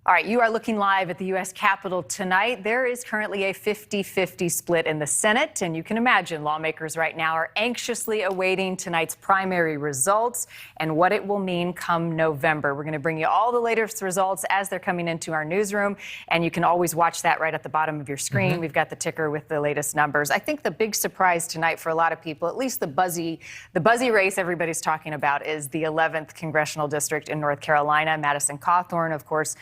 All right, you are looking live at the U.S. Capitol tonight. There is currently a 50-50 split in the Senate, and you can imagine lawmakers right now are anxiously awaiting tonight's primary results and what it will mean come November. We're going to bring you all the latest results as they're coming into our newsroom, and you can always watch that right at the bottom of your screen. We've got the ticker with the latest numbers. I think the big surprise tonight for a lot of people, at least the buzzy race everybody's talking about, is the 11th Congressional District in North Carolina. Madison Cawthorn, of course,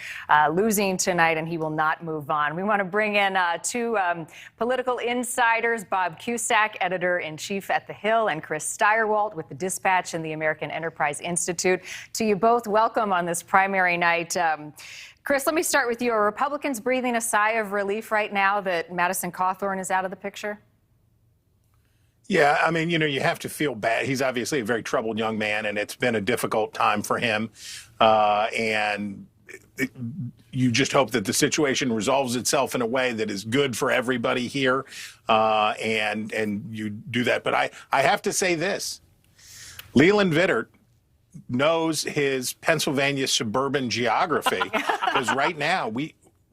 losing tonight, and he will not move on. We want to bring in two political insiders, Bob Cusack, editor-in-chief at The Hill, and Chris Steyerwalt with the Dispatch and the American Enterprise Institute. To you both, welcome on this primary night. Chris, let me start with you. Are Republicans breathing a sigh of relief right now that Madison Cawthorn is out of the picture? Yeah, I mean, you have to feel bad. He's obviously a very troubled young man, and it's been a difficult time for him. You just hope that the situation resolves itself in a way that is good for everybody here, and you do that. But I have to say this. Leland Vittert knows his Pennsylvania suburban geography, because right now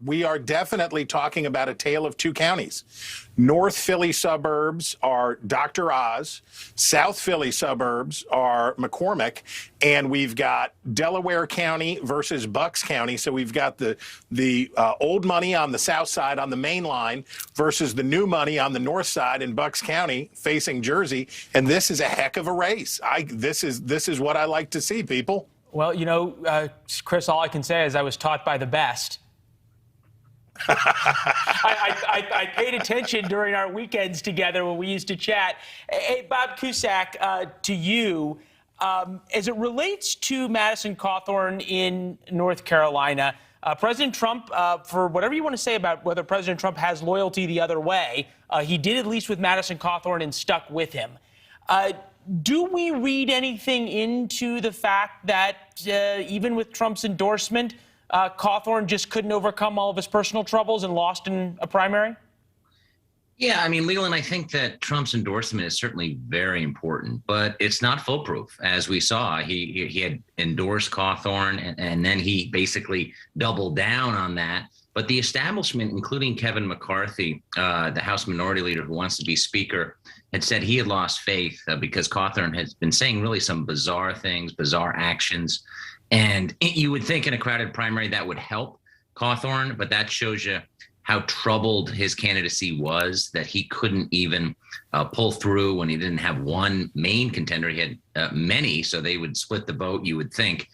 we are definitely talking about a tale of two counties. North Philly suburbs are Dr. Oz, South Philly suburbs are McCormick, and we've got Delaware County versus Bucks County. So we've got the old money on the south side on the main line versus the new money on the north side in Bucks County facing Jersey, and this is a heck of a race. This is what I like to see, people. Well, Chris, all I can say is I was taught by the best. I paid attention during our weekends together when we used to chat. Hey, Bob Cusack, to you, as it relates to Madison Cawthorn in North Carolina, President Trump, for whatever you want to say about whether President Trump has loyalty the other way, he did at least with Madison Cawthorn and stuck with him. Do we read anything into the fact that even with Trump's endorsement, Cawthorn just couldn't overcome all of his personal troubles and lost in a primary? Yeah, I mean, Leland, I think that Trump's endorsement is certainly very important, but it's not foolproof. As we saw, he had endorsed Cawthorn, and then he basically doubled down on that. But the establishment, including Kevin McCarthy, the House Minority Leader who wants to be Speaker, had said he had lost faith because Cawthorn has been saying really some bizarre things, bizarre actions. And you would think in a crowded primary that would help Cawthorn, but that shows you how troubled his candidacy was, that he couldn't even pull through when he didn't have one main contender. He had many, so they would split the vote, you would think.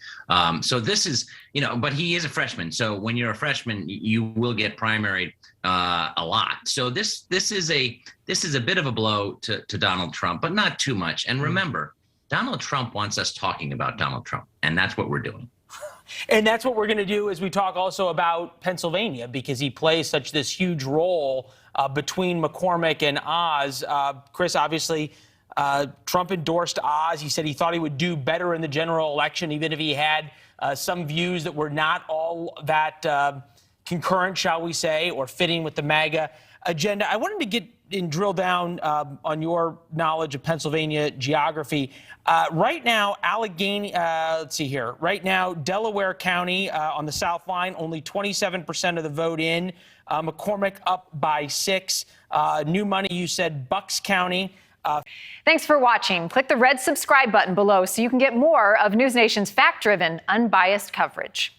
So this is, but he is a freshman. So when you're a freshman, you will get primaried a lot. So this is a bit of a blow to Donald Trump, but not too much. And remember, Donald Trump wants us talking about Donald Trump, and that's what we're doing. And that's what we're going to do as we talk also about Pennsylvania, because he plays such this huge role between McCormick and Oz. Chris, obviously, Trump endorsed Oz. He said he thought he would do better in the general election, even if he had some views that were not all that concurrent, shall we say, or fitting with the MAGA agenda. I wanted to get and drill down on your knowledge of Pennsylvania geography. Right now, let's see here. Right now, Delaware County on the South line, only 27% of the vote in. McCormick up by 6. New money, you said Bucks County. Thanks for watching. Click the red subscribe button below so you can get more of NewsNation's fact-driven, unbiased coverage.